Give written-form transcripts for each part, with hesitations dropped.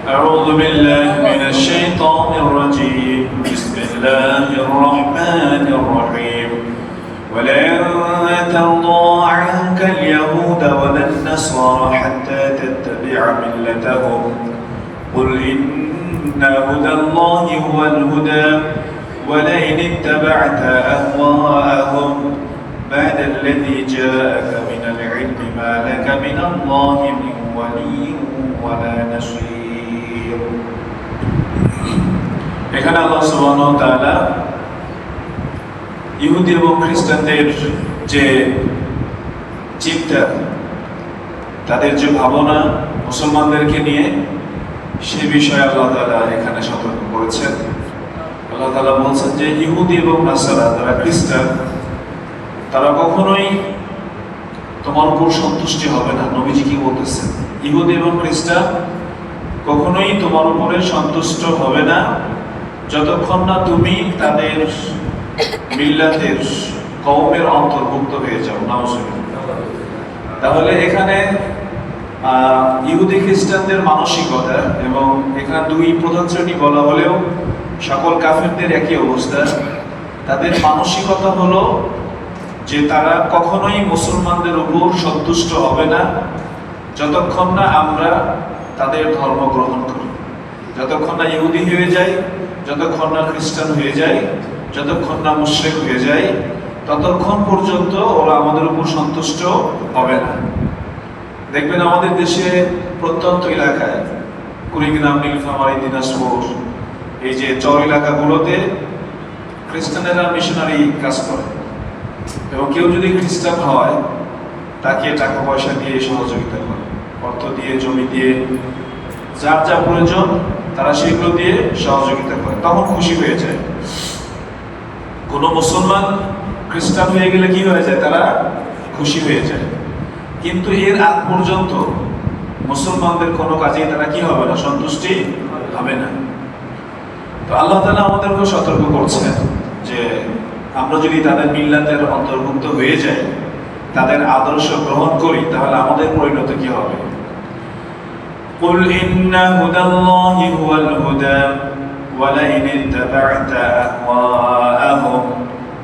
أعوذ بالله من الشيطان الرجيم بسم الله الرحمن الرحيم ولن ترضى عنك اليهود ولا النصارى حتى تتبع ملتهم قل إن هدى الله هو الهدى ولئن اتبعت أهواءهم بعد الذي جاءك من العلم ما لك من الله من ولي ولا نصير এখানে আল্লাহ সুবহানাহু ওয়া তাআলা ইহুদি এবং খ্রিস্টানদের যে চিন্তা, তাদের যে ভাবনা মুসলমানদেরকে নিয়ে, সে বিষয়ে আল্লাহ তাআলা এখানে সতর্ক করেছেন। আল্লাহ তাআলা বলছেন যে ইহুদি এবং নাসারা, যারা খ্রিস্টান, তারা কখনোই তোমার উপর সন্তুষ্টি হবে না। নবীজি কি বলতেছেন? ইহুদি এবং খ্রিস্টান কখনোই তোমার উপরে সন্তুষ্ট হবে না যতক্ষণ না তুমি তাদের মিল্লাতের কওমের অন্তর্ভুক্ত হয়ে যাও। নাউজুবিল্লাহ। তাহলে এখানে ইহুদি খ্রিস্টানদের মানসিকতা, এবং এখানে দুই প্রধান শ্রেণী বলা হলেও সকল কাফেরদের একই অবস্থা। তাদের মানসিকতা হলো যে তারা কখনোই মুসলমানদের উপর সন্তুষ্ট হবে না যতক্ষণ না আমরা তাদের ধর্ম গ্রহণ করি, যতক্ষণ না ইহুদি হয়ে যায়, যতক্ষণ না খ্রিস্টান হয়ে যায়, যতক্ষণ না মুশরিক হয়ে যায়, ততক্ষণ পর্যন্ত ওরা আমাদের উপর সন্তুষ্ট হবে না। দেখবেন আমাদের দেশে প্রত্যন্ত এলাকায়, কুড়িগ্রাম, নীলফামারী, দিনাজপুর, এই যে চর এলাকাগুলোতে খ্রিস্টানেরা মিশনারি কাজ করে, এবং কেউ যদি খ্রিস্টান হয় তাকে টাকা পয়সা দিয়ে সহযোগিতা করে, অর্থ দিয়ে, জমি দিয়ে, যার যা প্রয়োজন তারা সেগুলো দিয়ে সহযোগিতা করে, তখন খুশি হয়ে যায়। কোন মুসলমান খ্রিস্টান হয়ে গেলে কি হয়ে যায়? তারা খুশি হয়ে যায়। কিন্তু এর আগ পর্যন্ত মুসলমানদের কোনো কাজে তারা কি হবে না? সন্তুষ্টি হবে না। তো আল্লাহ তাআলা আমাদেরকে সতর্ক করছেন যে আমরা যদি তাদের মিল্লাতের অন্তর্ভুক্ত হয়ে যাই, তাদের আদর্শ গ্রহণ করি, তাহলে আমাদের পরিণতি কি হবে? قل إن هدى الله هو الهدى ولئن اتبعت أهواءهم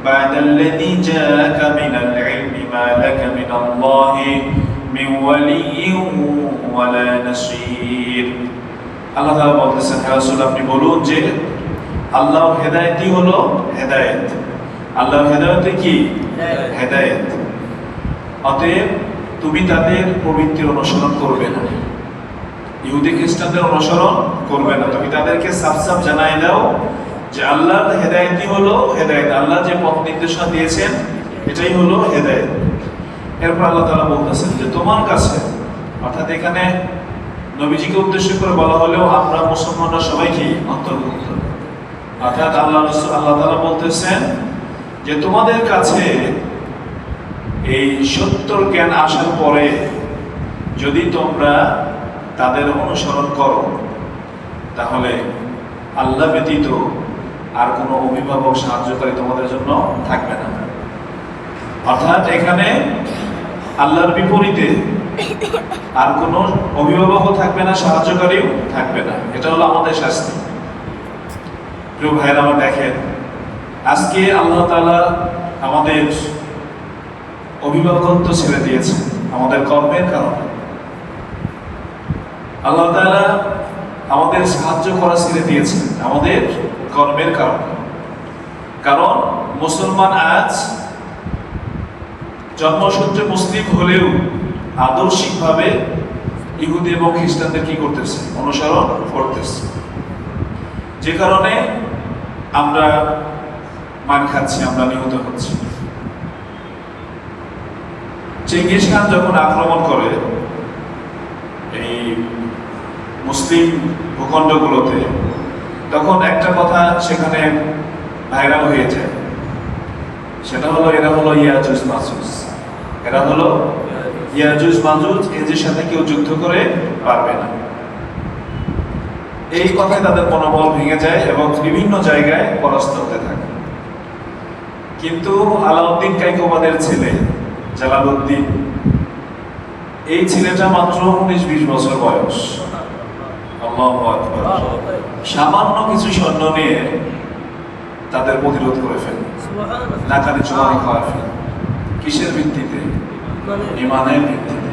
بعد الذي جاءك من العلم ما لك من الله من ولي ولا نصير। আল্লাহ তাআলা বলতেছেন, হে রাসূল, আপনি বলুন যে আল্লাহর হেদায়েতই হলো হেদায়েত। আল্লাহর হেদায়েত কি? হেদায়েত। অতএব তুমি তাদের প্রবৃত্তির অনুসরণ করবে না, ইহুদি খ্রিস্টানদের অনুসরণ করবে না। তুমি তাদেরকে সাফ সাফ জানাই দাও যে আল্লাহর হেদায়েতই হলো হেদায়েত। আল্লাহ যে পথ নির্দেশনা দিয়েছেন এটাই হলো হেদায়েত। এরপর আল্লাহ তাআলা বলতেছেন যে তোমার কাছে, অর্থাৎ এখানে নবীজিকে উদ্দেশ্য করে বলা হলেও আমরা মুসলমানরা সবাই কি অন্তর্ভুক্ত। অর্থাৎ আল্লাহ তাআলা বলতেছেন যে তোমাদের কাছে এই সত্যর জ্ঞান আসার পরে যদি তোমরা তাদের অনুসরণ করো, তাহলে আল্লাহ ব্যতীত আর কোনো অভিভাবক, সাহায্যকারী তোমাদের জন্য থাকবে না। অর্থাৎ এখানে আল্লাহর বিপরীতে আর কোনো অভিভাবকও থাকবে না, সাহায্যকারীও থাকবে না। এটা হলো আমাদের শাস্তি। প্রিয় ভাইয়েরা, আমার দেখেন, আজকে আল্লাহ তাআলা আমাদের অভিভাবকত্ব ছেড়ে দিয়েছে আমাদের কর্মের কারণে। আল্লাহ তাআলা আমাদের সাহায্য করা ছেড়ে দিয়েছেন আমাদের কর্মের কারণে। কারণ মুসলমান আজ জন্মসূত্রে মুসলিম হলেও আদর্শিকভাবে ইহুদি এবং খ্রিস্টানদের কি করতেছে? অনুসরণ করতেছে। যে কারণে আমরা মান খাচ্ছি, আমরা নিহত হচ্ছি। চেঙ্গিস খান যখন আক্রমণ করে এই মুসলিম ভূখণ্ডগুলোতে, তখন একটা কথা সেখানে ভাইরাল হয়ে যায়, সেটা হলো এরা হলো ইয়াজুজ মাজুজ। এরা হলো ইয়াজুজ মাজুজ, এদের সাথে কেউ যুদ্ধ করে পারবে না। এই কথায় তাদের মনোবল ভেঙে যায় এবং বিভিন্ন জায়গায় পরাস্ত হতে থাকে। কিন্তু আলাউদ্দিন কায়কোবাদের ছেলে জালালউদ্দিন, এই ছেলেটা মাত্র 19-20 বছর বয়স। আল্লাহু আকবার। সামান্য কিছু সৈন্য নিয়ে তাদের প্রতিরোধ করে ফেলে, নাকানি চুমানি খাওয়া ফেলে। কিসের ভিত্তিতে? ঈমানের ভিত্তিতে।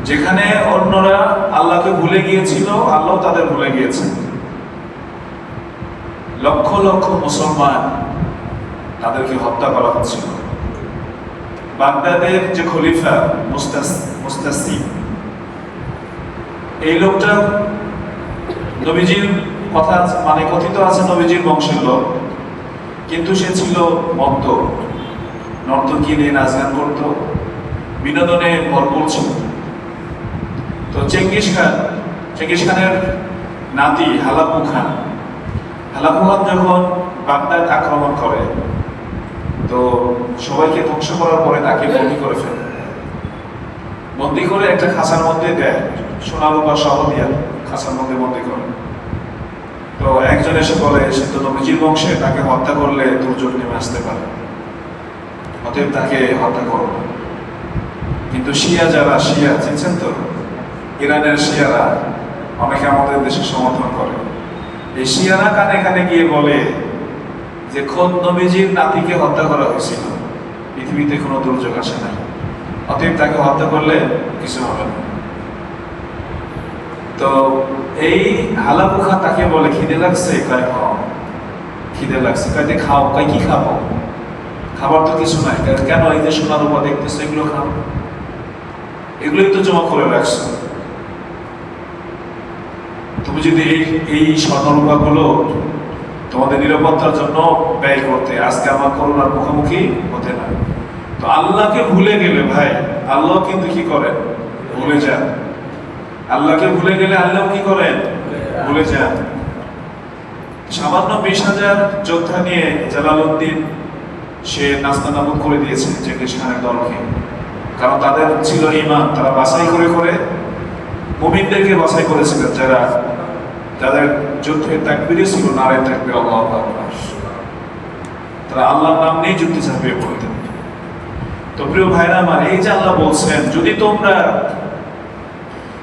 যেখানে অন্যরা আল্লাহকে ভুলে গিয়েছিল, আল্লাহ তাদের ভুলে গিয়েছেন। লক্ষ লক্ষ মুসলমান তাদেরকে হত্যা করা হচ্ছিল। বাগদাদের যে খলিফা মুস্তাসিম, এই লোকটা নবীজির কথা মানে কথিত আছে নবীজির বংশের লোক, কিন্তু সে ছিল মত্ত, নর্তকী নিয়ে নাচ গান করত, বিনোদনে ভরপুর ছিল। তো চেঙ্গিস খানের নাতি হালাকু খান যখন বাগদাদ আক্রমণ করে, তো সবাইকে ধ্বংস করার পরে তাকে বন্দী করে ফেলে। বন্দী করে একটা খাঁচার মধ্যে দেয়, সোনা রূপা সহ দিয়া খাঁচার মধ্যে বন্দী করে। তো একজন এসে বলে, সে তো নবীজির বংশে, তাকে হত্যা করলে দুর্যোগ নেমে আসতে পারে, অতএব তাকে হত্যা করো। কিন্তু শিয়া যারা, শিয়া চিনছেন তো, ইরানের শিয়ারা অনেকে আমাদের দেশে সমর্থন করে। এই শিয়ারা কানে কানে গিয়ে বলে যে খোদ নবীজির নাতিকে হত্যা করা হয়েছিল, পৃথিবীতে কোনো দুর্যোগ আসে না, অতএব তাকে হত্যা করলে কিছু হবে না। তো এই হালাকু খান তাকে বলে, খিদে লাগছে? কয় খাও। খিদে লাগছে? কয় খাও। কয় কি খাবো? খাবার তো কিছু নাই। কেন? এই যে সোনা রূপা দেখতেছো, এগুলো খাও, এগুলোই তো জমা করে রাখছো। তুমি যদি এই স্বর্ণরূপা গুলো তোমাদের নিরাপত্তার জন্য ব্যয় করতে, আজকে আমার করোনার মুখোমুখি হতে না। তো আল্লাহকে ভুলে গেলে ভাই, আল্লাহ কিন্তু কি করেন? ভুলে যান। আল্লাহকে ভুলে গেলে আল্লাহ কি করেন? ভুলে যান। সামান্য 20,000 যোদ্ধা নিয়ে জালালউদ্দিন সে নাস্তানাবুদ করে দিয়েছে চেঙ্গিস খানের দলকে, কারণ তাদের ছিল ঈমান। তারা বাছাই করে করে মুমিনদেরকে বাছাই করেছিলেন, যাদের যুদ্ধের তাকবীরে ছিল নারে তাকবীর, আল্লাহু আকবার। তারা আল্লাহর নাম নিয়ে যুদ্ধে ঝাঁপিয়ে পড়তেন। তো প্রিয় ভাইরা আমার, এই যে আল্লাহ বলছেন, যদি তোমরা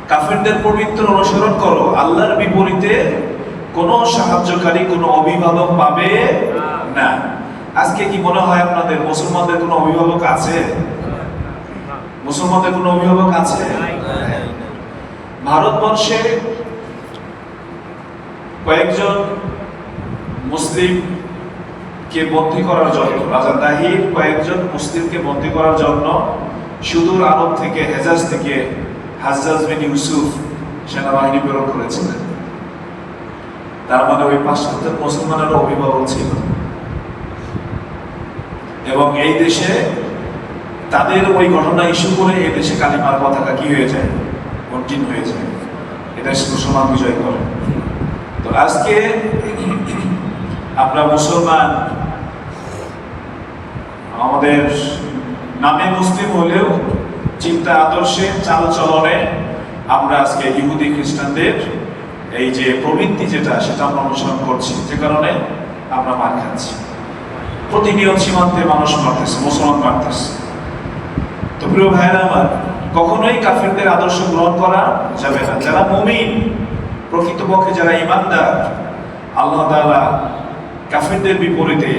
কাফেরদের পবিত্র অনুসরণ করো, আল্লাহর বিপরীতে কোনো সাহায্যকারী, কোনো অভিভাবক পাবে না। আজকে কি মনে হয় আপনাদের মুসলমানদের কোনো অভিভাবক আছে? মুসলমানদের কোনো অভিভাবক আছে? ভারতবর্ষে কয়েকজন মুসলিমকে বন্দী করার জন্য, রাজা তাহির কয়েকজন মুসলিমকে বন্দী করার জন্য সুদূর আরব থেকে, হেজাজ থেকে হাজ্জাজ বিন ইউসুফ সেনাবাহিনী প্রেরণ করেছিলেন। তার মানে ওই 5,000 মুসলমানের অভিভাবক ছিল, এবং এই দেশে তাদের ওই ঘটনা ইস্যু করে এই দেশে কালিমার পতাকা কি হয়ে যায়? কঠিন হয়ে যায়। এটা মুসলমান বিজয় করে। তো আজকে আমরা মুসলমান, আমাদের নামে মুসলিম হলেও চিন্তা, আদর্শে, চাল চলনে আমরা আজকে ইহুদি খ্রিস্টানদের এই যে প্রবৃত্তি যেটা, সেটা আমরা অনুসরণ করছি, যে কারণে আমরা মার খাচ্ছি। প্রতিনিয়ত সীমান্তে মানুষ মারতেছে, মুসলমান মারতেছে। তো প্রিয় ভাইরা আমার, কখনোই কাফেরদের আদর্শ গ্রহণ করা যাবে না। যারা মুমিন, প্রকৃতপক্ষে যারা ঈমানদার, আল্লাহ তাআলা কাফেরদের বিপরীতে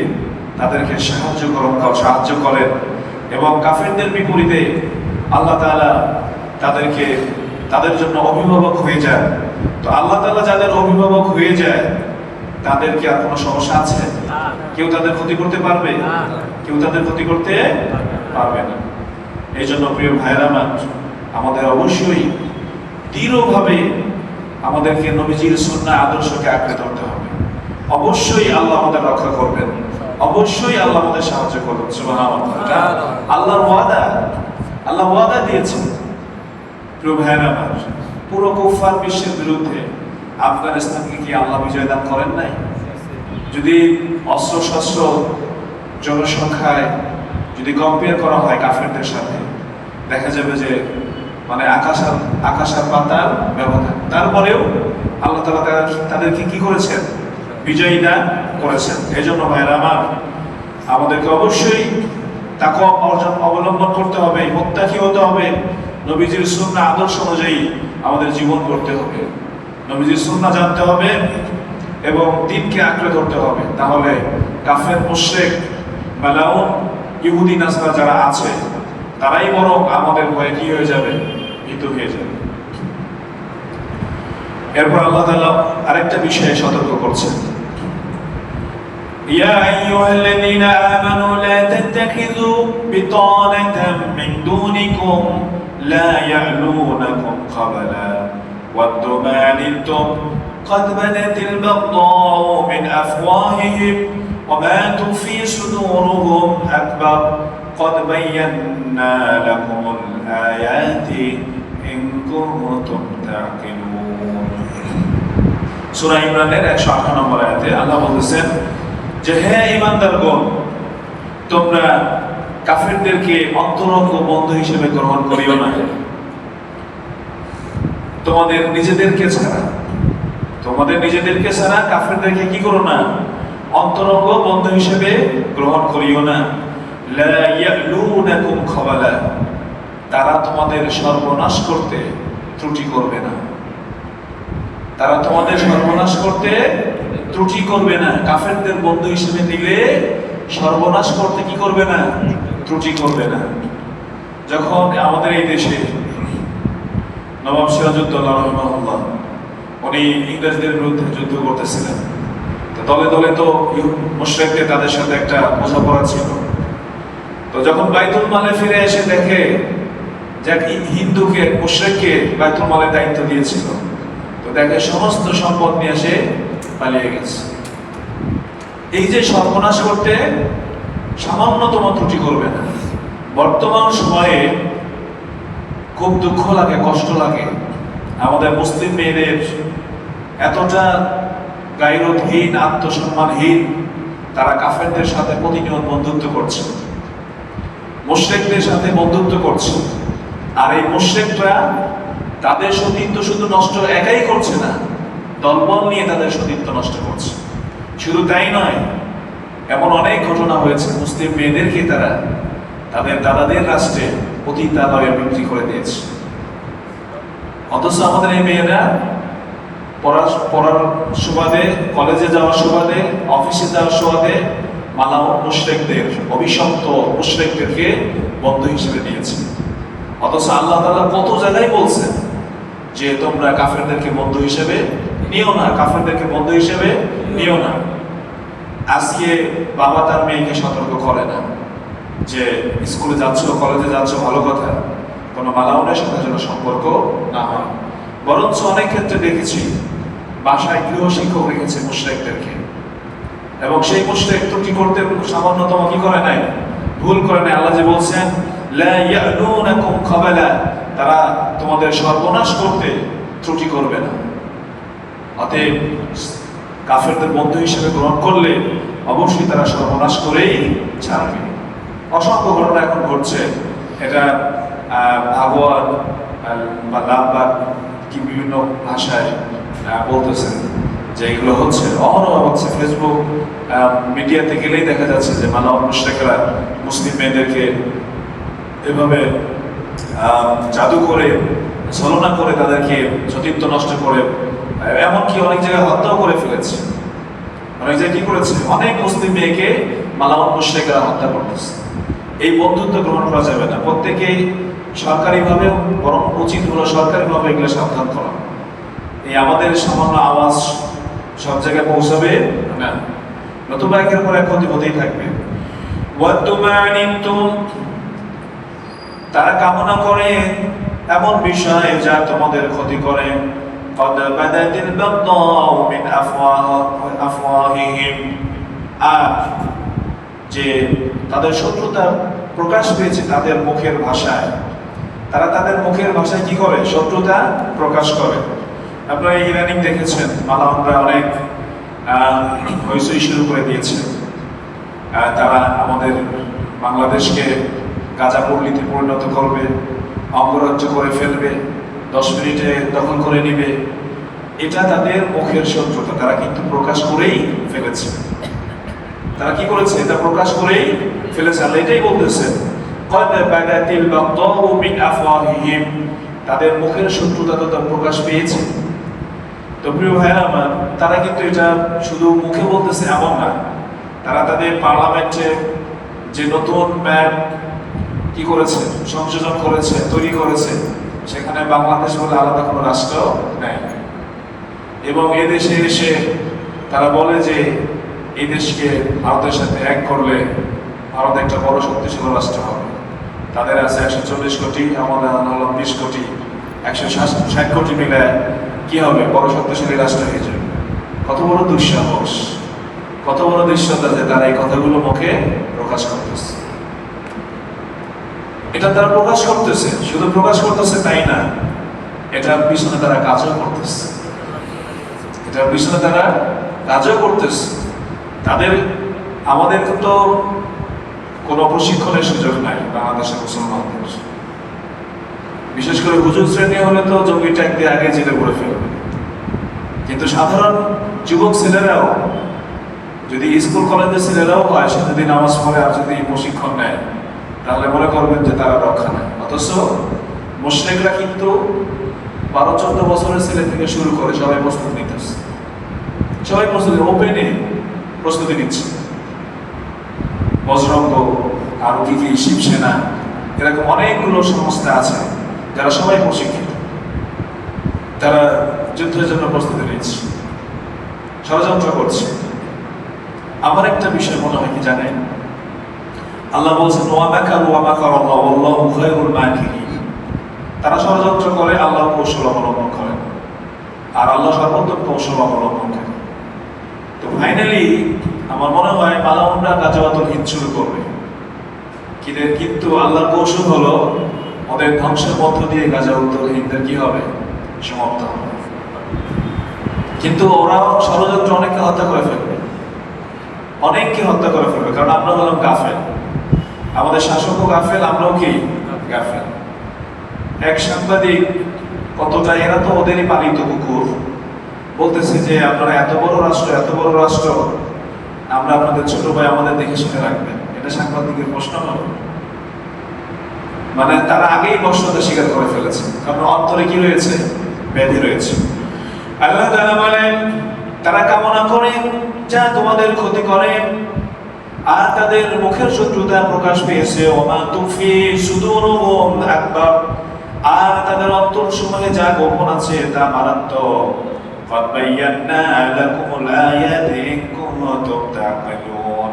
তাদেরকে সাহায্য করেন, এবং কাফেরদের বিপরীতে আল্লাহ তাআলা তাদের জন্য অভিভাবক হয়ে যায়। তো আল্লাহ তাআলা যাদের অভিভাবক হয়ে যায়, তাদের কি আর কোনো সমস্যা আছে? কেউ তাদের ক্ষতি করতে পারবে? কেউ তাদের ক্ষতি করতে পারবে না। এই জন্য প্রিয় ভাইরা আমার, আমাদের অবশ্যই দৃঢ়ভাবে আমাদেরকে নবীজির সুন্নাহ আদর্শকে আঁকড়ে ধরতে হবে। অবশ্যই আল্লাহ আমাদের রক্ষা করবেন, অবশ্যই আল্লাহ আমাদের সাহায্য করবেন। সুবহানাল্লাহ, এটা আল্লাহর ওয়াদা, আল্লাহ ওয়াদা দিয়েছেন। প্রিয় ভাইরা আমার, পুরো কুফার বিশ্বের বিরুদ্ধে আফগানিস্তানকে কি আল্লাহ বিজয় দান করেন নাই? যদি অস্ত্র-শস্ত্র, জনসংখ্যায় যদি কম্পেয়ার করা হয় কাফেরদের সাথে, দেখা যাবে যে মানে আকাশ আর পাতাল ব্যবধান। তারপরেও আল্লাহ তাআলা তাদেরকে কি করেছেন? বিজয়ী দান করেছেন। এই জন্য ভাইরা আমার, আমাদেরকে অবশ্যই তাকওয়া অবলম্বন করতে হবে, মুত্তাকি হতে হবে, নবীজির সুন্নাহ আদর্শ অনুযায়ী আমাদের জীবন করতে হবে, নবীজির সুন্নাহ জানতে হবে এবং দ্বীনকে আঁকড়ে ধরতে হবে। তাহলে কাফের, মুশরিক, মালাউন, ইহুদি, নাসরা যারা আছে তারাই বরং আমাদের ভয়ে কি হয়ে যাবে, ভীত হয়ে যাবে। এরপর আল্লাহ তাআলা আরেকটা বিষয়ে সতর্ক করছেন, ইয়া আইয়ুহাল্লাযীনা আমানু লা তাত্তাখিযু বিতানাতাম মিন দুনিকুম লা ইয়ালুনাকুম খাবালা ওয়াদ্দু মা আনিতুম قد بدت البغضاء من أفواههم وما تخفي صدورهم أكبر قد بينا لكم الآيات إن كنتم تعقلون সূরা ইমরানের 108 নম্বর আয়াতে আল্লাহ বলতেছেন যে হে ঈমানদারগণ, তোমরা কাফিরদেরকে অন্তরঙ্গ বন্ধু হিসেবে গ্রহণ করিও না, তোমাদের নিজেদেরকে ছাড়া কাফিরদেরকে কি করো না, অন্তরঙ্গ বন্ধু হিসেবে গ্রহণ করিও না। লা ইয়ালুনাকুম খাবালা, তারা তোমাদের সর্বনাশ করতে ত্রুটি করবে না, তারা তোমাদের সর্বনাশ করতে ত্রুটি করবে না। কাফেরদের বন্ধু হিসেবে দিলে সর্বনাশ করতে কি করবে না, ত্রুটি করবে না। যখন আমাদের এই দেশে নবাব সিরাজউদ্দৌলা রাহিমাহুল্লাহ উনি ইংরেজদের বিরুদ্ধে যুদ্ধ করতেছিলেন, তো দলে দলে তো মুশরিকদের তাদের সাথে একটা বোঝাপড়া ছিল। তো যখন বাইতুল মালে ফিরে এসে দেখে যে হিন্দুকে, মুশরিককে বাইতুল মালের দায়িত্ব দিয়েছিল, তো দেখে সমস্ত সম্পদ নিয়ে এসে পালিয়ে গেছে। এই যে সর্বনাশ করতে সামান্যতম ত্রুটি করবে না। বর্তমান সময়ে খুব দুঃখ লাগে, কষ্ট লাগে, আমাদের মুসলিম মেয়েদের এতটা গায়রতহীন, আত্মসম্মানহীন, তারা কাফেরদের সাথে প্রতিনিয়ত বন্ধুত্ব করছে, মুশরিকদের সাথে বন্ধুত্ব করছে। আর এই মুশরিকরা তাদের সতীত্ব শুধু নষ্ট একাই করছে না, দলবল নিয়ে তাদের সতীত্ব নষ্ট করছে। শুধু তাই নয়, এমন অনেক ঘটনা হয়েছে মুসলিম মেয়েদেরকে তারা তাদের দাদাদের রাষ্ট্রে পতিতালয়ে বিক্রি করে দিয়েছে। অথচ আমাদের এই মেয়েরা পড়ার সুবাদে, কলেজে যাওয়ার সুবাদে, অফিসে যাওয়ার সুবাদে মালাউন মুশরিকদের, অভিশপ্ত মুশরিকদেরকে বন্ধু হিসেবে নিয়েছে। অথচ আল্লাহ তাআলা কত জায়গায় বলছেন যে তোমরা কাফেরদেরকে বন্ধু হিসেবে নিও না, কাফেরদেরকে বন্ধু হিসেবে নিও না। আজকে বাবা তার মেয়েকে সতর্ক করে না যে স্কুলে যাচ্ছ, কলেজে যাচ্ছ, ভালো কথা, কোনো মালাউনের সাথে যেন সম্পর্ক না হয়। বরঞ্চ অনেক ক্ষেত্রে দেখেছি বাসায় গৃহ শিক্ষক রেখেছে মুশরিকদেরকে, এবং সেই মুশরিক ত্রুটি করতে সামান্যতম কি করে নাই, ভুল করে নাই। আল্লাহ যে বলছেন লা ইয়ালুনাকুম খাবালা, তারা তোমাদের সর্বনাশ করতে ত্রুটি করবে না। অতএব কাফেরদের বন্ধু হিসেবে গ্রহণ করলে অবশ্যই তারা সর্বনাশ করেই ছাড়বে। অসংখ্য ঘটনা এখন ঘটছে, এটা ভাগবত বা লাভবাগ কি বিভিন্ন ভাষায় বলতেছেন যে এগুলো হচ্ছে, অহরহ হচ্ছে। ফেসবুক মিডিয়াতে গেলেই দেখা যাচ্ছে যে মালাউন মুশরিকরা মুসলিম মেয়েদেরকে এভাবে জাদু করে, ছলনা করে, তাদেরকে সতীত্ব নষ্ট করে, এমনকি অনেক জায়গায় হত্যাও করে ফেলেছে। অনেক জায়গায় কি করেছে, অনেক মুসলিম মেয়েকে মালাউন মুশরিকরা হত্যা করতেছে। এই বন্ধুত্ব গ্রহণ করা যাবে না। প্রত্যেকেই সরকারিভাবে, বরং উচিত হলো সরকারিভাবে এগুলো সাবধান করা। এই আমাদের সামান্য আওয়াজ সব জায়গায় পৌঁছাবে না, নতুবা একের পর এক ক্ষতি হতেই থাকবে। তারা কামনা করে এমন বিষয় যা তোমাদের ক্ষতি করে। قد بدت البغضاء من أفواههم, আর যে তাদের শত্রুতা প্রকাশ পেয়েছে তাদের মুখের ভাষায়। তারা তাদের মুখের ভাষায় কি করে, শত্রুতা প্রকাশ করে। আপনারা ইদানিং দেখেছেন মালাউনরা অনেক হইচই শুরু করে দিয়েছে। তারা আমাদের বাংলাদেশকে গাজাপল্লীতে পরিণত করবে, অঙ্গরাজ্য করে ফেলবে, 10 মিনিটে দখল করে নিবে। এটা তাদের মুখের শত্রুতা, তারা কিন্তু প্রকাশ করেই ফেলেছে। তারা কি করেছে, এটা প্রকাশ করেই ফেলেছে। আল্লাহ এটাই বলতেছে, قد بدت البغضاء من أفواههم, তাদের মুখের শত্রুতা তো প্রকাশ পেয়েছে। তো প্রিয় ভাইরা আমার, তারা কিন্তু এটা শুধু মুখে বলতেছে এমন না, তারা তাদের পার্লামেন্টে যে নতুন ম্যাপ কি করেছে, সংযোজন করেছে, তৈরি করেছে, সেখানে বাংলাদেশ বলে আলাদা কোনো রাষ্ট্র নেই। এবং এদেশে এসে তারা বলে যে এই দেশকে ভারতের সাথে এক করলে ভারত একটা বড় শক্তিশালী রাষ্ট্র হবে। তাদের আছে 140 কোটি, আমাদের হলো 20 কোটি, 160 কোটি মিলে কি হবে, বড় শক্তিশালী রাষ্ট্র হয়ে যাবে। কত বড় দুঃসাহস, কত বড় দৃশ্যতা যে তারা এই কথাগুলো মুখে প্রকাশ করতেছে। এটা তারা প্রকাশ করতেছে, শুধু প্রকাশ করতেছে তাই না, এটার পিছনে তারা কাজও করতেছে, এটার পিছনে তারা কাজও করতেছে। তাদের আমাদের তো কোনো প্রশিক্ষণের সুযোগ নাই বাংলাদেশের মুসলমানদের, বিশেষ করে হুজুর শ্রেণী হলে তো জঙ্গি ট্যাগ দিয়ে আগে জেলে পড়ে ফেলবে। কিন্তু সাধারণ যুবক ছেলেরাও, যদি স্কুল কলেজের ছেলেরাও হয়, সে যদি নামাজ পড়ে আর যদি প্রশিক্ষণ নেয়, তাহলে মনে করবেন যে তারা রক্ষা নেয়। অথচ মুশরিকরা কিন্তু 12-14 বছরের ছেলে থেকে শুরু করে সবাই প্রস্তুতি নিতেছে, সবাই প্রস্তুতি ওপেনে প্রস্তুতি নিচ্ছে। বজরঙ্গ, আরো কি শিবসেনা, এরকম অনেকগুলো সংস্থা আছে যারা সবাই প্রশিক্ষিত, তারা যুদ্ধের জন্য প্রস্তুতি নিচ্ছে, ষড়যন্ত্র করছে। আমার একটা বিষয় মনে হয় কি জানেন, আল্লাহ বলছেন তারা ষড়যন্ত্র করে, আল্লাহ কৌশল অবলম্বন করেন, আর আল্লাহ সর্বোত্তম কৌশল অবলম্বন করেন। তো ফাইনালি আমার মনে হয় মালাউনরা গাজাওয়াতুল হিন্দ শুরু করবে, কিন্তু আল্লাহর কৌশল হলো ওদের ধ্বংসের মধ্য দিয়ে গাজাওয়াতুল হিন্দের কি হবে, সমাপ্ত হবে। কিন্তু ওরা ষড়যন্ত্র অনেককে হত্যা করে ফেলবে, অনেককে হত্যা করে ফেলবে, কারণ আমরা হলাম গাফেল, আমাদের শাসকও গাফেল, আমরাও কি গাফেল। এক সাংবাদিক, কতটা এরা তো ওদেরই পালিত কুকুর, বলতেছে যে আপনারা এত বড় রাষ্ট্র, এত বড় রাষ্ট্র, আমরা আপনাদের ছোট ভাই, আমাদের দেখে শুনে রাখবেন। এটা সাংবাদিকের প্রশ্ন হলো, মানে তারা আগেই বর্ষতা স্বীকার করে ফেলেছে, কারণ অন্তরে কি রয়েছে, ব্যাধি রয়েছে। আল্লাহ তাআলা বলেন তারা কামনা করে যা তোমাদের ক্ষতি করে, আর তাদের মুখের শত্রুতা প্রকাশ পেয়েছে, ওমা তুফি সুদুরুহুম আকবার, আর তাদের অন্তরসমূহে যা গোপন আছে তা মারাত্মক। قد بينا لكم الآيات إن كنتم تعقلون।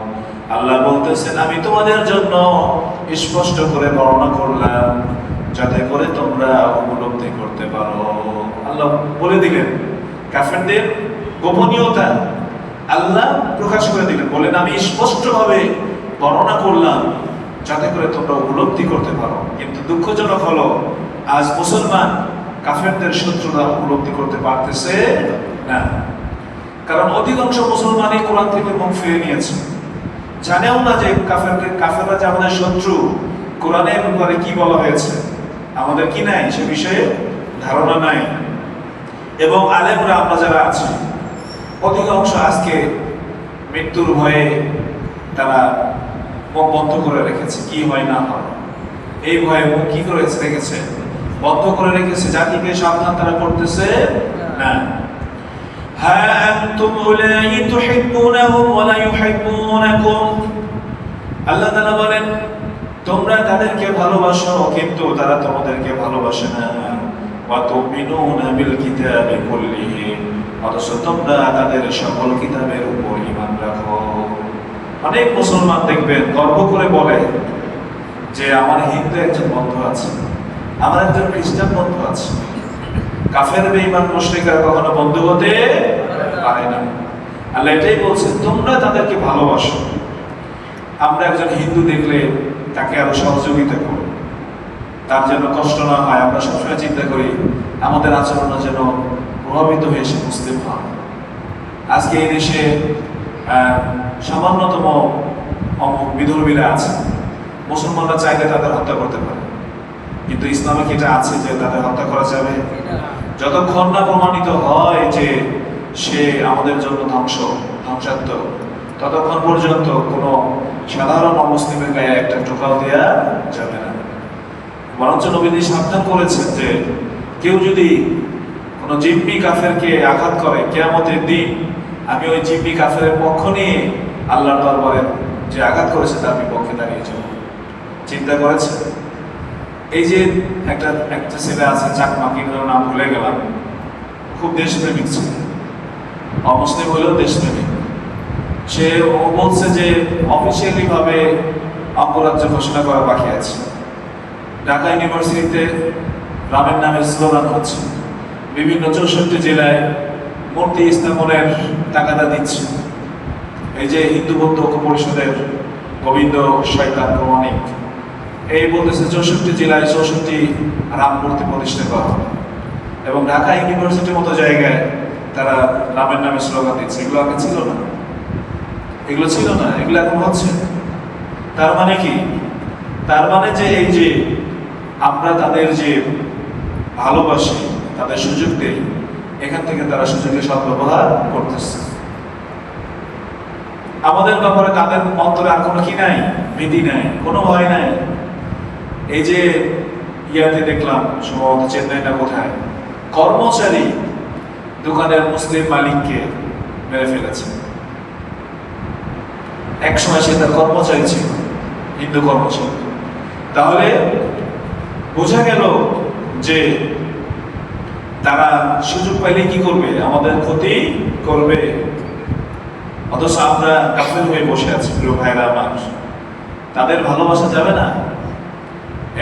আল্লাহ বলতেছেন আমি তোমাদের জন্য স্পষ্ট করে বর্ণনা করলাম যাতে করে তোমরা উপলব্ধি করতে পারো। আল্লাহ বলে দিলেন কাফেরদের গোপনীয়তা, আল্লাহ প্রকাশ করে দিলেন, বলেন আমি স্পষ্টভাবে বর্ণনা করলাম যাতে করে তোমরা উপলব্ধি করতে পারো। কিন্তু দুঃখজনক হলো আজ মুসলমান কাফেরদের শত্রুরা উপলব্ধি করতে পারতেছে না, কারণ অধিকাংশ মুসলমানই কোরআন থেকে মুখ ফিরে নিয়েছে, জানেও না যে কাফেররা যে আমাদের শত্রু। কোরআনের ব্যাপারে কি বলা হয়েছে আমাদের কি নাই, সে বিষয়ে ধারণা নাই। এবং আলেমরা আমরা যারা আছি, অধিকাংশ আজকে মৃত্যুর ভয়ে তারা মুখ বন্ধ করে রেখেছে, কি হয় না হয় এই ভয়ে মুখ কি করে রেখেছে, বন্ধ করে রেখেছে, জাতিকে সাবধান তারা করতেছে না। হ্যাঁ আনতুম উলাই তুহিব্বুনাহুম ওয়া লা ইউহিব্বুনাকুম, আল্লাহ তাআলা বলেন তোমরা তাদেরকে ভালোবাসো কিন্তু তারা তোমাদেরকে ভালোবাসে না। ওয়া তুমিনুনা বিল কিতাবি কুল্লিহি, অথচ তোমরা তাদের সকল কিতাবের উপর ঈমান রাখো। অনেক মুসলমান দেখবেন গর্ব করে বলে যে আমার হিন্দু একজন বন্ধু আছে, আমার একজন খ্রিস্টান বন্ধু আছে। কাফের বেঈমান মুশরিকরা কখনো বন্ধু হতে পারে না। আল্লাহ এটাই বলছেন তোমরা তাদেরকে ভালোবাসো। আমরা একজন হিন্দু দেখলে তাকে আরো সহযোগিতা করো, তার যেন কষ্ট না হয়। আমরা সবসময় চিন্তা করি আমাদের আচরণ যেন প্রভাবিত হয়ে সে মুসলিম হয়। আজকে এই দেশে সামান্যতম বিধর্মীরা আছে, মুসলমানরা চাইলে তাদের হত্যা করতে পারে, কিন্তু ইসলামে কি এটা আছে যে তাদের হত্যা করা যাবে? যতক্ষণ না প্রমাণিত হয় যে সে আমাদের জন্য ধ্বংসাত্মক, ততক্ষণ পর্যন্ত কোনো সাধারণ অমুসলিমের গায়ে একটা টোকাও দেওয়া যাবে না। বরঞ্চ নবীজি সাবধান করেছেন যে কেউ যদি কোনো জিম্মি কাফেরকে আঘাত করে কিয়ামতের দিন আমি ওই জিম্মি কাফেরের পক্ষ নিয়ে আল্লাহর দরবারে যে আঘাত করেছে তার বিপক্ষে দাঁড়িয়ে যাব। চিন্তা করেছে? এই যে একটা ছেলে আছে চাকমা কি নাম ভুলে গেলাম, খুব দেশপ্রেমিক ছিল, অমুসলিম হলেও দেশপ্রেমিক। ও বলছে যে অফিসিয়ালি ভাবে অঙ্গরাজ্য ঘোষণা করা বাকি আছে। ঢাকা ইউনিভার্সিটিতে রামের নামে স্লোগান হচ্ছে, বিভিন্ন 64 জেলায় মূর্তি স্থাপনের তাগাদা দিচ্ছে। এই যে হিন্দু বৌদ্ধ ঐক্য পরিষদের গোবিন্দ শয়তান প্রমাণিক এই বলতেছে 64 জেলায় 64 রাম মূর্তি প্রতিষ্ঠা করা হবে এবং ঢাকা ইউনিভার্সিটির মতো জায়গায় তারা রামের নামে স্লোগান দিচ্ছে। এগুলো আগে ছিল না, এগুলো ছিল না, এগুলো এখন হচ্ছে। তার মানে কি? তার মানে যে এই যে আমরা তাদের যে ভালোবাসি, তাদের সুযোগ দেই, এখান থেকে তারা সুযোগের সদ্ব্যবহার করতেছে। আমাদের ব্যাপারে তাদের অন্তরে আর কোনো কি নাই, ভীতি নাই, কোনো ভয় নাই। এই যে ইয়াতে দেখলাম সম্ভবত চেন্নাই না কোথায়, কর্মচারী দোকানের মুসলিম মালিককে মেরে ফেলেছে। একসময় সে তার কর্মচারী ছিল, হিন্দু কর্মচারী। তাহলে বোঝা গেল যে তারা সুযোগ পাইলে কি করবে? আমাদের ক্ষতি করবে। অথচ আমরা কাফের হয়ে বসে আছি। প্রিয় ভাইরা আমার, তাদের ভালোবাসা যাবে না।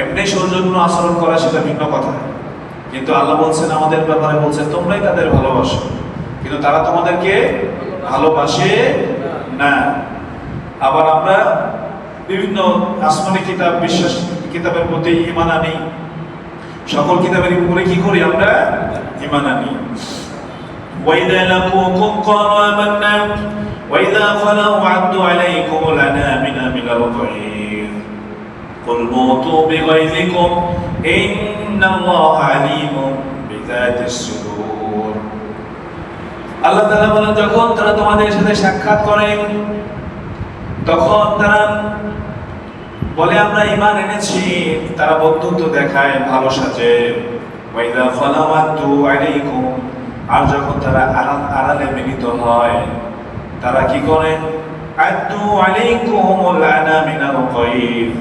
এমনি সৌজন্য আচরণ করা সেটা ভিন্ন কথা, কিন্তু আল্লাহ বলছেন আমাদের ব্যাপারে, বলছেন তোমরাই তাদের ভালোবাসো, কিন্তু তারা তোমাদেরকে ভালোবাসে না। আবার আমরা বিভিন্ন আসমানি কিতাব, বিশ্বাস কিতাবের প্রতি ঈমান আনি, সকল কিতাবের উপরে কি করি? আমরা ঈমান আনি। وَإِذَا لَقُوكُمْ قَالُوا آمَنَّا وَإِذَا خَلَوْا عَضُّوا عَلَيْكُمُ الْأَنَامِلَ مِنَ الْغَيْظِ قُلْ مُوتُوا بِغَيْظِكُمْ إِنَّ اللَّهَ عَلِيمٌ بِذَاتِ الصُّدُورِ। আল্লাহ তাআলা বলেন, যখন তারা তোমাদের সাথে সাক্ষাৎ করে তখন তারা বলে আমরা ঈমান এনেছি, তারা বন্ধুত্ব দেখায়, ভালো সাজে। ওয়াইদা ফালাওয়াতু আলাইকুম, আর যখন তারা আড়ালে মিলিত হয় তারা কি করে? আদু আলাইকুমুল আনামিনাল গায়ব,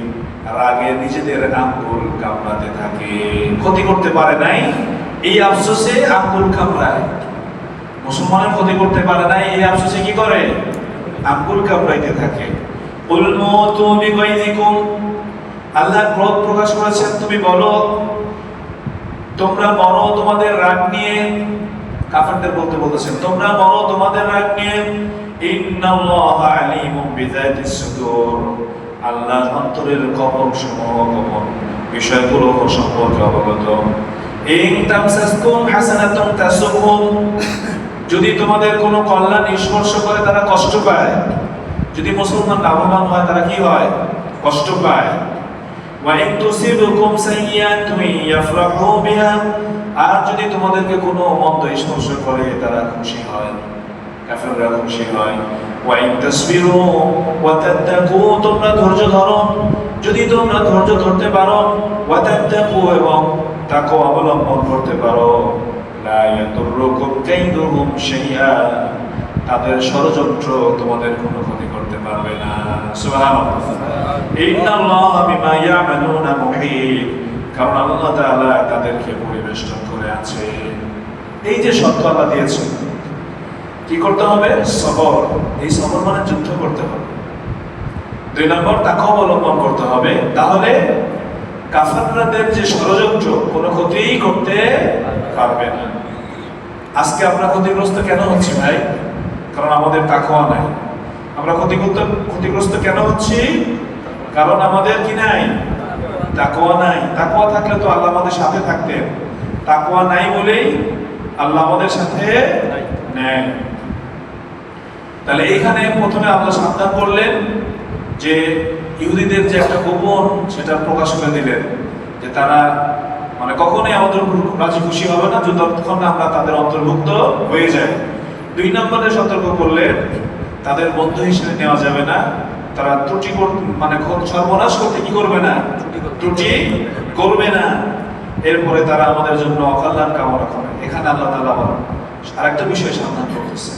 রাগে নিজেদের আঙ্গুল কামড়াতে থাকে। ক্ষতি করতে পারে নাই, এই আফসোসে আঙ্গুল কামড়ায়। মুসলমানের ক্ষতি করতে পারে নাই, এই আফসোসে কি করে? আঙ্গুল কামড়াইতে থাকে। কুল মুতু বিগাইজিকুম, আল্লাহ ক্রোধ প্রকাশ করেছেন, তুমি বলো তোমরা মরো তোমাদের রাগ নিয়ে। কাফেরদের বলতেছেন তোমরা মরো তোমাদের রাগ নিয়ে। ইন্নাল্লাহা আলিমুম বিযাতিস সুদূর, আল্লাহ অন্তরের গোপন সমূহ, গোপন বিষয়গুলো সম্পর্কে অবগত। ইন তামসাসকুম হাসানাতুন তাসুকুম, যদি তোমাদের কোনো কল্যাণ স্পর্শ করে তারা কষ্ট পায়। যদি মুসলমান লাভবান হয় তারা কি হয়? কষ্ট পায়। ওয়া ইন তুসিবুকুম সাইয়্যাতুন ইয়াফরাহু বিহা, আর যদি তোমাদেরকে কোনো মন্দ স্পর্শ করে তারা খুশি হয়, কাফেররা খুশি হয়। ওয়া ইন তাসবিরু ওয়া তাত্তাকু, তোমরা ধৈর্য ধরো, যদি তোমরা ধৈর্য ধরতে পারো, ওয়া তাত্তাকু, এবং তাকওয়া অবলম্বন করতে পারো, লা ইয়াদুররুকুম কাইদুহুম শাইআ, তাদের ষড়যন্ত্র তোমাদের কোনো ক্ষতি করতে পারবে না। সুবহানাল্লাহ। ইন্নাল্লাহা বিমা ইয়ামালুনা মুহীত, কারণ আল্লাহ তাআলা তাদেরকে পরিবেষ্টন করে আছে। এই যে সত্য আল্লাহ দিয়েছেন, কি করতে হবে? সবর। এই সবর মানে যুদ্ধ করতে হবে। 2 নম্বর, তাকওয়া অবলম্বন করতে হবে। তাহলে কাফেরদের যে ষড়যন্ত্র কোনো ক্ষতিই করতে পারবে না। আজকে আমরা ক্ষতিগ্রস্ত কেন হচ্ছি ভাই? কারণ আমাদের তাকওয়া নাই। আমরা ক্ষতিগ্রস্ত কেন হচ্ছি? কারণ আমাদের কি নাই? তাকওয়া নাই। তাকওয়া থাকলে তো আল্লাহ আমাদের সাথে থাকতেন। তাকওয়া নাই বলেই আল্লাহ আমাদের সাথে নেয়। তাহলে এইখানে প্রথমে আল্লাহ সাবধান করলেন যে ইহুদিদের যে একটা গোপন, সেটা প্রকাশ করে দিলেন যে তারা মানে কখনোই আমাদের রাজি খুশি হবে না যতক্ষণ না আমরা তাদের অন্তর্ভুক্ত হয়ে যাই। 2 নম্বরে সতর্ক করলেন তাদের বন্ধু হিসেবে নেওয়া যাবে না। তারা ত্রুটি মানে সর্বনাশ করতে কি করবে না? ত্রুটি করবে না, এরপরে তারা আমাদের জন্য অকল্যাণ কামনা করে। এখানে আল্লাহ তাআলা আবার আরেকটা বিষয় সাবধান করতেছে,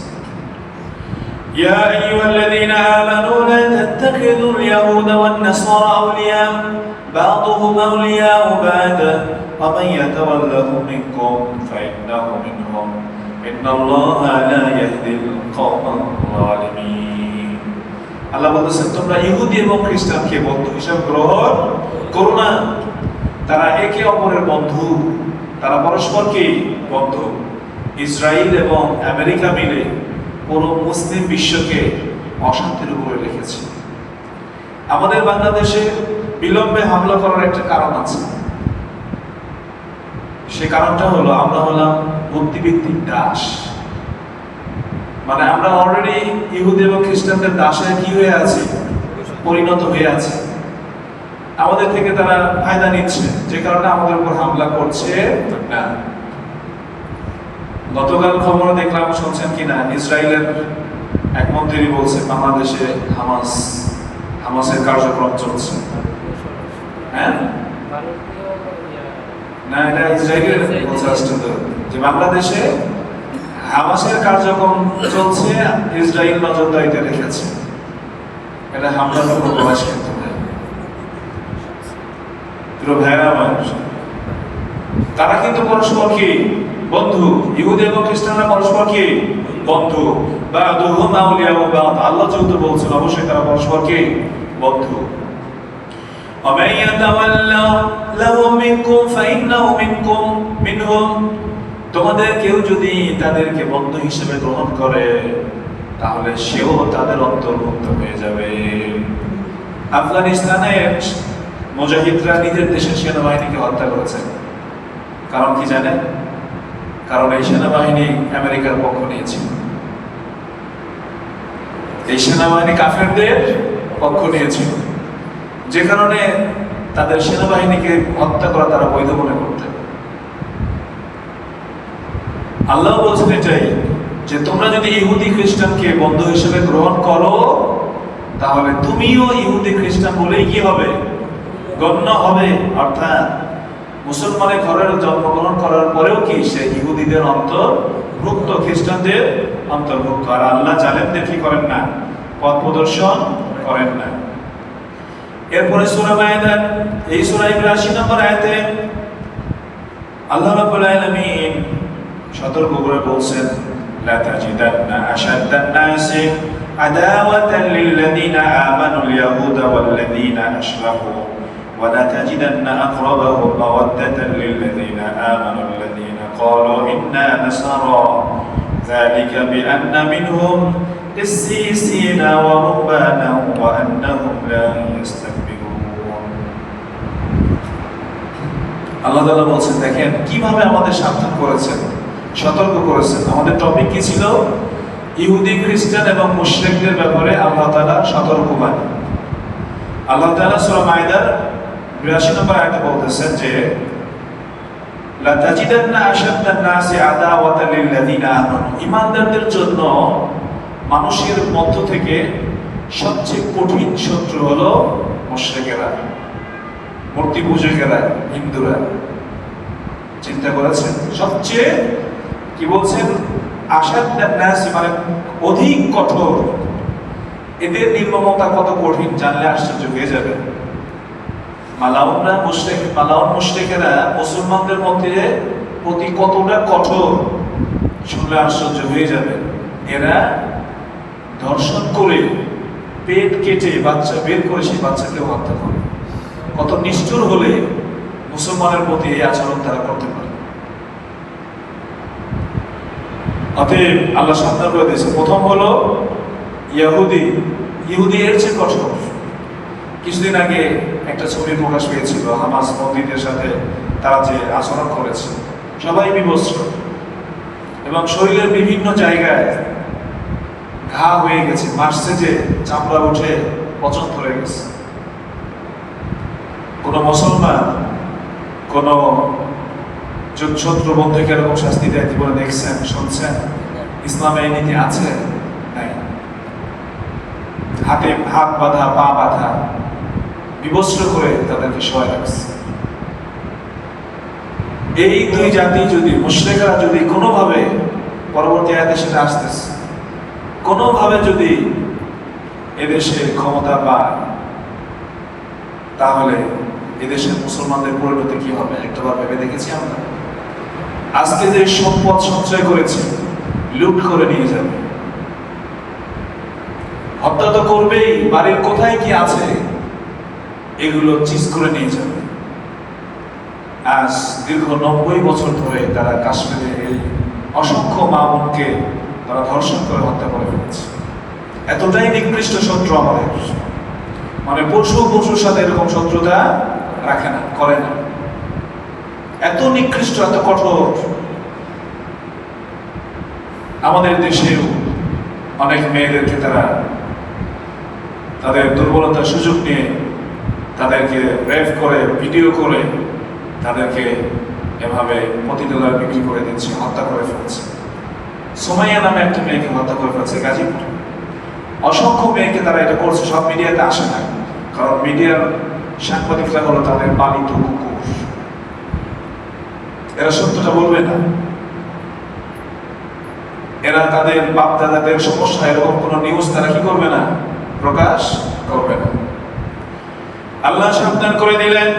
ইয়া আইয়ুহাল্লাযীনা আমানু লা তাত্তাখিযুল ইয়াহুদা ওয়ান নাসারা আউলিয়া বা'দুহুম আউলিয়াউ বা'দ ওয়া মান ইয়াতাওয়াল্লাহুম মিনকুম ফাইন্নাহু মিনহুম ইন্নাল্লাহা লা ইয়াহদিল কওমাল যালিমিন। আল্লাহ বলেছেন, তোমরা ইহুদি এবং খ্রিস্টানকে বন্ধু হিসেবে গ্রহণ করো না। তারা একে অপরের বন্ধু, তারা পরস্পরকে বন্ধু। ইসরায়েল এবং আমেরিকা মিলে পুরো মুসলিম বিশ্বকে অশান্তির উপরে রেখেছে। আমাদের বাংলাদেশে বিলম্বে হামলা করার একটা কারণ আছে। সে কারণটা হলো আমরা হলাম বুদ্ধিভিত্তিক দাস। মানে আমরা অলরেডি ইহুদি এবং খ্রিস্টানদের দাসে কি হয়ে আছে, পরিণত হয়ে আছে। আমাদের থেকে তারা ফায়দা নিচ্ছে, যে কারণে আমাদের উপর হামলা করছে না। গতকাল খবর দেখলাম, শুনছেন কিনা, ইসরায়েলের এক মন্ত্রী বলছে বাংলাদেশে হামাসের কার্যক্রম চলছে। হ্যাঁ, না, এটা ইসরায়েলের বলছে যে বাংলাদেশে হামাসের কার্যক্রম চলছে, ইসরায়েল নজরদারিতে রেখেছে। এটা হামলার পূর্বাভাস কিন্তু তারা কিন্তু পরস্পর কি বন্ধু। ইহুদি এবং খ্রিস্টানরা পরস্পর কি বন্ধু। বা'দুহুম আউলিয়াউ বা'দ, আল্লাহ যেহেতু বলছেন অবশ্যই তারা পরস্পর কি বন্ধু। ওয়া মান ইয়াতাওয়াল্লাহুম মিনকুম ফাইন্নাহু মিনহুম, তোমাদের কেউ যদি তাদেরকে বন্ধু হিসেবে গ্রহণ করে তাহলে সেও তাদের অন্তর্ভুক্ত হয়ে যাবে। আফগানিস্তানের মুজাহিদরা নিজের দেশের সেনাবাহিনীকে হত্যা করেছে। কারণ কি জানেন? কারণ এই সেনাবাহিনী আমেরিকার পক্ষ নিয়েছিল। এই সেনাবাহিনী কাফেরদের পক্ষ নিয়েছিল, যে কারণে তাদের সেনাবাহিনীকে হত্যা করা তারা বৈধ মনে করতেন। আল্লাহ বলছেন এটাই, যে তোমরা যদি ইহুদি খ্রিস্টানকে বন্ধু হিসেবে গ্রহণ করো তাহলে তুমিও ইহুদি খ্রিস্টান বলেই কি হবে, গণ্য হবে। অর্থাৎ মুসলমানের ঘরের জন্মগ্রহণ করার পরেও কি সে ইহুদিদের অন্তর্ভুক্ত, খ্রিস্টানদের অন্তর্ভুক্ত। আর আল্লাহ জালেমদের কি করেন না, পথ প্রদর্শন করেন না। এরপরে সূরা মায়েদার এই সূরা ৮২ নম্বর আয়াতে আল্লাহ রাব্বুল আলামিন সতর্ক করে বলছেন, লা তাজিদান্না আশাদ্দান নাসি আদাওয়াতান লিল্লাযীনা আমানুল ইয়াহুদা ওয়াল্লাযীনা আশরাকু ওয়া লা তাজিদান্না আকরাবাহুম মাওয়াদ্দাতান লিল্লাযীনা আমানু আল্লাযীনা ক্বালু ইন্না নাসারা যালিকা বিআন্না মিনহুম কিসসিসিনা ওয়া রুহবানা ওয়া আন্নাহুম লা ইস্তাকবিরুন। আল্লাহ তাআলা বলছেন, দেখেন কিভাবে আমাদের সাবধান করেছেন, সতর্ক করেছেন। আমাদের টপিক কি ছিল? ইহুদি খ্রিস্টান এবং মুশরিকদের ব্যাপারে আল্লাহ তাআলা সতর্কবাণী। আল্লাহ তাআলা সূরা মায়েদার ৮২ নম্বর আয়াতে বলতেছেন যে লা তাজিদান্না আশাদ্দান নাসি আদাওয়াতান লিল্লাযীনা আমানু, ঈমানদারদের জন্য মানুষের মধ্য থেকে সবচেয়ে কঠিন শত্রু হলো মুশরিকেরা, মূর্তি পূজকেরা, হিন্দুরা। চিন্তা করেছেন? সবচেয়ে কি বলছেন, আশাদ্দান নাসি মানে অধিক কঠোর। এদের নির্মমতা কত কঠিন জানলে আশ্চর্য হয়ে যাবে। মালাউন মুশরিকেরা মুসলমানদের মধ্যে প্রতি কতটা কঠোর শুনলে আশ্চর্য হয়ে যাবে। এরা ধর্ষণ করে, পেট কেটে বাচ্চা বের করে সেই বাচ্চাকে হত্যা করে। কত নিষ্ঠুর হলে মুসলমানের প্রতি এই আচরণ তারা করতে পারে। অতএব আল্লাহ সাবধান করে দিয়েছে। প্রথম হলো ইহুদি এর চেয়ে কঠোর। কিছুদিন আগে একটা ছবি প্রকাশ পেয়েছিল, হামাস বন্দীদের সাথে তারা যে আচরণ করেছে, সবাই বিবস্ত্র এবং শরীরের বিভিন্ন জায়গায় ঘা হয়ে গেছে, মারছে যে চামড়া উঠে পচন ধরে গেছে। কোন মুসলমান কোন শত্রু বন্ধুকে এরকম শাস্তি দেয় বলে দেখছেন, শুনছেন? ইসলামে এই নীতি আছে? নাই। হাত বাঁধা, পা বাঁধা, বিবস্ত্র করে তাদেরকে সহায় রাখছে। এই দুই জাতি যদি, মুশরিকরা যদি কোনোভাবে, পরবর্তী আয়াতে সেটা আসতেছে, কোনোভাবে যদি এদেশে ক্ষমতা পায়, তাহলে এদেশের মুসলমানদের পরিণতি কি হবে একটাবার ভেবে দেখেছি আমরা? আজকে যে সম্পদ সঞ্চয় করেছে লুট করে নিয়ে যাবে, হত্যা তো করবেই, বাড়ির কোথায় কি আছে এগুলো চিজ করে নিয়ে যাবে। আজ দীর্ঘ 90 বছর ধরে তারা কাশ্মীরে এই অসংখ্য মা বোনকে তারা ধর্ষণ করে হত্যা করে ফেলেছে। এতটাই নিকৃষ্ট শত্রু আমাদের, মানে পশুর সাথে এরকম শত্রুতা রাখে না, করে না। এত নিকৃষ্ট, এত কঠোর। আমাদের দেশেও অনেক মেয়েদেরকে তারা তাদের দুর্বলতার সুযোগ নিয়ে তাদেরকে রেপ করে, ভিডিও করে তাদেরকে এভাবে $20 বিক্রি করে দিচ্ছে, হত্যা করে ফেলছে। সুমাইয়া নামে একটা মেয়েকে হত্যা করে ফেলছে গাজীপুর। অসংখ্য মেয়েকে তারা এটা করছে, সব মিডিয়াতে আসে না, কারণ মিডিয়ার সাংবাদিকরা হলো তাদের পালিত কুকুর, এরা সত্যটা বলবে না। এরা তাদের বাপ দাদাদের সমস্যা এরকম কোন নিউজ তারা কি করবে না, প্রকাশ করবে না। আল্লাহ সাবধান করে দিলেন,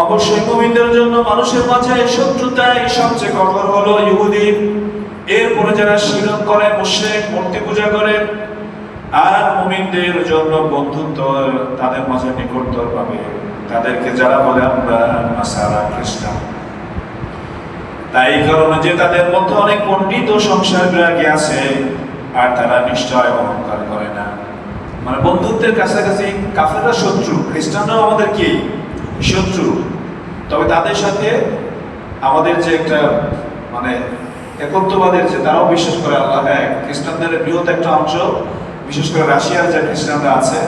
অবশ্যই মুমিনদের জন্য মানুষের মাঝে শত্রুতাই সবচেয়ে কঠোর হলো ইহুদি, এরপরে যারা শিরক করে, মুশরিক, মূর্তি পূজা করে, আর মুমিনদের জন্য বন্ধুত্ব তাদের মাঝে নিকটতর পাবে তাদেরকে যারা বলে আমরা নাসারা, খ্রিস্টান। তাই কারণে যে তাদের মধ্যে অনেক পণ্ডিত ও সংসার বিরাগী আছে, আর তারা নিশ্চয় অহংকার করে না। মানে বন্ধুত্বের কাছাকাছি কাফেররা শত্রু, খ্রিস্টানরাও আমাদের কি শত্রু। তবে তাদের সাথে আমাদের যে একটা মানে একত্ববাদের, যে তারাও বিশ্বাস করে আল্লাহ এক, খ্রিস্টানদের বৃহৎ একটা অংশ, বিশেষ করে রাশিয়ার যে খ্রিস্টানরা আছে,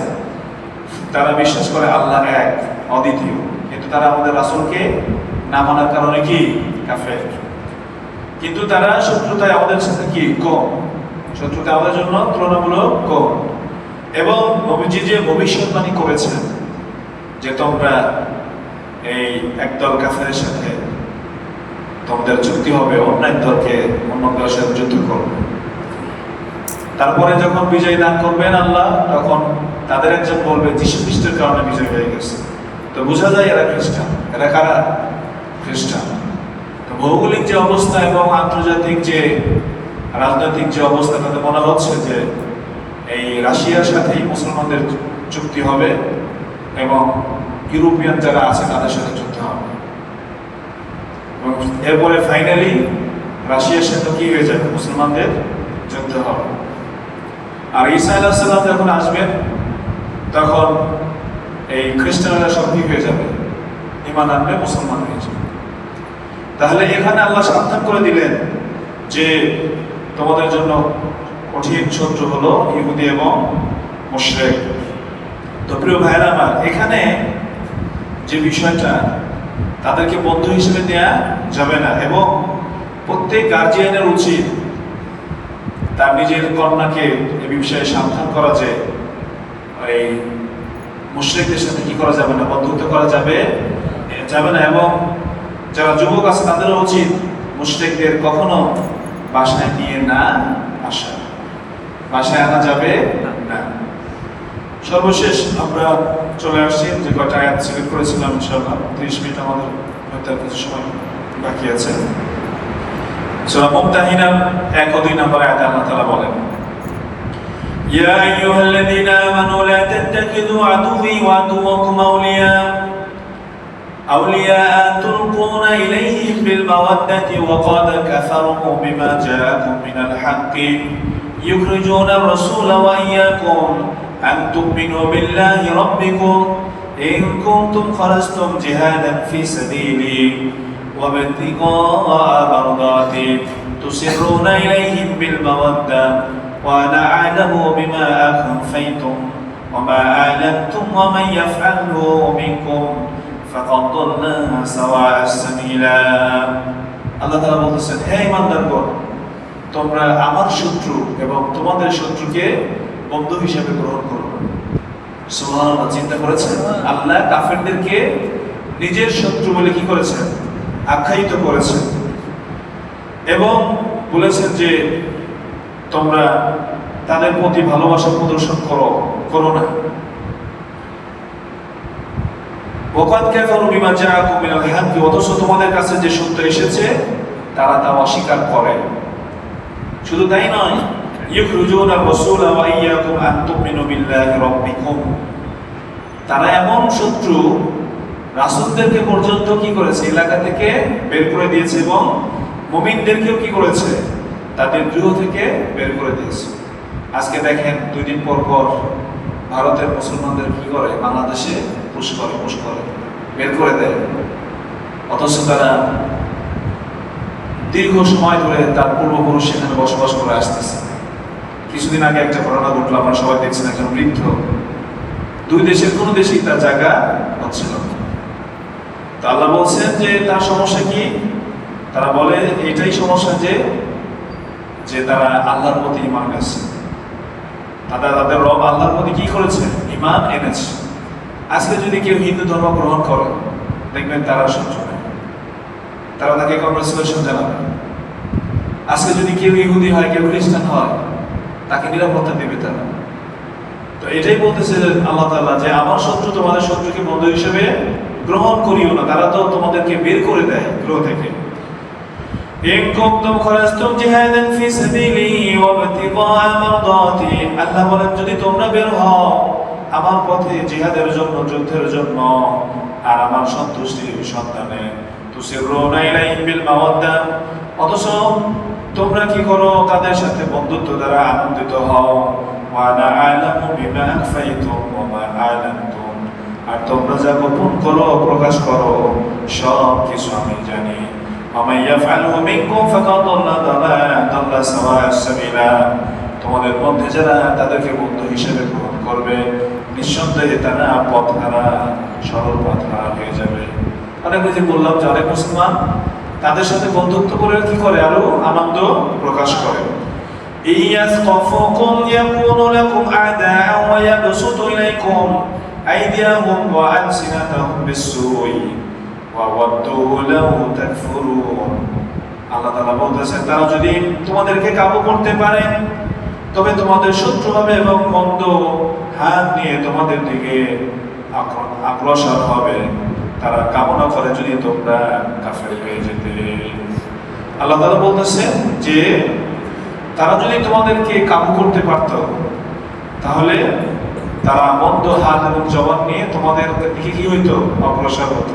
তারা বিশ্বাস করে আল্লাহ এক, অদ্বিতীয়, কিন্তু তারা আমাদের রাসূলকে না মানার কারণে কি কাফের। কিন্তু তারা শত্রুতায় আমাদের সাথে কি কম, শত্রুতা আমাদের জন্য তুলনামূলক কম। এবং নবীজি যে ভবিষ্যৎবাণী করেছেন যে তোমরা এই একদল কাফেরের সাথে তোমাদের চুক্তি হবে, অন্য একদলকে অন্য দলের সাথে যুদ্ধ করবে, তারপরে যখন বিজয় দান করবেন আল্লাহ, তখন তাদের একজন বলবে যীশু খ্রিস্টের কারণে বিজয় হয়ে গেছে। তো বোঝা যায় এরা খ্রিস্টান। এরা কারা? খ্রিস্টান। তো ভৌগোলিক যে অবস্থা এবং আন্তর্জাতিক যে রাজনৈতিক যে অবস্থা, তাতে মনে হচ্ছে যে এই রাশিয়ার সাথেই মুসলমানদের চুক্তি হবে এবং ইউরোপিয়ান যারা আছে তাদের সাথে যুদ্ধ হবে। এরপরে ফাইনালি রাশিয়ার সাথে কি হয়ে যাবে, মুসলমানদের যুদ্ধ হবে। আর ঈসা আলাইহিস সালাম যখন আসবেন, তখন এই খ্রিস্টানরা সব কি হয়ে যাবে, ঈমান আনবে, মুসলমান হয়ে যাবে। তাহলে এখানে আল্লাহ সাবধান করে দিলেন যে তোমাদের জন্য কঠিন শত্রু হলো ইহুদি এবং মুশরিক। তো প্রিয় ভাইরা আমার, এখানে যে বিষয়টা, তাদেরকে বন্ধু হিসেবে নেওয়া যাবে না, এবং প্রত্যেক গার্জিয়ানের উচিত তার নিজের কন্যাকে এই বিষয়ে সাবধান করা যে এই মুশরিকদের সাথে কি করা যাবে না, বন্ধুত্ব করা যাবে না। এবং যারা যুবক আছে তাদেরও উচিত মুশরিকদের কখনো বাসায় নিয়ে না আসা, বাসায় আনা যাবে না। সর্বশেষ আমরা চলে আসছি, যে কটা আয়াত সিলেক্ট করেছিলাম, ইনশাআল্লাহ 30 মিনিট আমাদের হয়তো কিছু সময় বাকি আছে। সূরা মুমতাহিনা 1 ও 2 নম্বর আয়াতে আল্লাহ তাআলা বলেন, ইয়া আইয়ুহাল্লাযীনা আমানু লা তাত্তাখিযু আদুওয়ি ওয়া আদুওয়াকুম আউলিয়া তুলকুনা ইলাইহিম বিল মাওয়াদ্দাতি ওয়া ক্বাদ কাফারু বিমা জাআকুম মিনাল হাক্কি يخرجون الرسول وإياكم أن تؤمنوا بالله ربكم إن كنتم خرجتم جهادا في سبيلي وابتغاء مرضاتي تسرون إليهم بالمودة وأنا أعلم بما أخفيتم وما أعلنتم ومن يفعله منكم فقد ضل سواء السبيل। আল্লাহ তাআলা বলতেছেন, হে ঈমানদারগণ, তোমরা আমার শত্রু এবং তোমাদের শত্রুকে বন্ধু হিসেবে গ্রহণ করো। সুবহানাল্লাহ, চিন্তা করেছেন? আল্লাহ কাফেরদেরকে নিজের শত্রু বলে কি করেছেন? আখ্যায়িত করেছেন এবং বলেছেন যে তোমরা তাদের প্রতি ভালোবাসা প্রদর্শন করো না। ওয়াকাদ কাফারু বিমা জাআকুম মিনাল হাক্কি, অথচ তোমাদের কাছে যে সত্য এসেছে তারা তা অস্বীকার করে। শুধু তাই নয়, ইউখরিজুনা রাসূলা ওয়া ইয়্যাকুম আন তুমিনু বিল্লাহি রাব্বিকুম, তারা এমন শত্রু রাসূলদেরকে পর্যন্ত কি করেছে, এলাকা থেকে বের করে দিয়েছে এবং মুমিনদেরকেও কি করেছে, তাদের গৃহ থেকে বের করে দিয়েছে। আজকে দেখেন 2 দিন পর পর ভারতের মুসলমানদের কি করে, বাংলাদেশে পুশ করে বের করে দেয়, অথচ তারা দীর্ঘ সময় ধরে তার পূর্বপুরুষ সেখানে বসবাস করে আসতেছে। কিছুদিন আগে একটা ঘটনা ঘটলো, আমরা সবাই দেখছেন, একজন বৃদ্ধ, 2 দেশের কোনো দেশেই তার জায়গা হচ্ছিল না। তো আল্লাহ বলছেন যে তার সমস্যা কি, তারা বলে এটাই সমস্যা যে তারা আল্লাহর প্রতি ঈমান এনেছে, তাদের রব আল্লাহর প্রতি কি করেছে, ঈমান এনেছে। আজকে যদি কেউ হিন্দু ধর্ম গ্রহণ করে, দেখবেন তারা সহ্য নেই, তারা তাকে কংগ্রেচুলেশন জানাবে। আজকে যদি কেউ ইহুদি হয়, কেউ খ্রিস্টান হয়, তাকে নিরাপত্তা দেবে তারা। তো এটাই বলতেছে আল্লাহ তাআলা যে আমার শত্রু তোমাদের শত্রুকে বন্ধু হিসেবে গ্রহণ করিও না, তারা তো তোমাদেরকে বের করে দেয় গৃহ থেকে। ইন কুনতুম খারাজতুম জিহাদান ফি সাবিলি ওয়া ইবতিগা মারদাতি, আল্লাহ বলেন যদি তোমরা বের হও আমার পথে জিহাদের জন্য, যুদ্ধের জন্য, আর আমার সন্তুষ্টির সন্ধানে, তুসিরুনা ইলাইহিম বিল মাওয়াদ্দা, অথচ তোমরা কি করো, তাদের সাথে বন্ধুত্ব দ্বারা আনন্দিত হও। ওয়া আনা আ'লামু বিমা আখফাইতুম ওয়া মা আ'লানতুম, আর তোমরা যা গোপন করো, প্রকাশ করো, সব কিছু আমি জানি। ওয়া ইয়াফআলু মিনকুম ফাকাদ দাল্লা সাওয়া'আস সাবিলা, তোমাদের মধ্যে যারা তাদেরকে বন্ধু হিসেবে গ্রহণ করবে, নিঃসন্দেহে তারা পথহারা, সরল পথহারা হয়ে যাবে। অনেক যে বললাম যে অনেক মুসলমান তাদের সাথে বন্ধুত্ব করে কি করে, আরো আনন্দ প্রকাশ করে। ইয়াসকাফুকুম ইয়াকুনু লাকুম আ'দাআ ওয়া ইয়াবসুতু ইলাইকুম আইদিয়াহুম ওয়া আলসিনাতাহুম বিস-সুই ওয়া ওয়াদ্দু লাউ তাকফুরুন। আল্লাহ তাআলা বলতেছেন তারা যদি তোমাদেরকে কাবু করতে পারে তবে তোমাদের শত্রু হবে এবং মন্দ হাত নিয়ে তোমাদের দিকে অগ্রসর হবে। তারা কামনা করে যদি তোমরা কাফের হয়ে যেতে। আল্লাহ তাআলা বলতেছেন যে তারা যদি তোমাদেরকে কাবু করতে পারত তাহলে তারা মন্দ হাত এবং জবান নিয়ে তোমাদের দিকে কি হইতো, অগ্রসর হতো।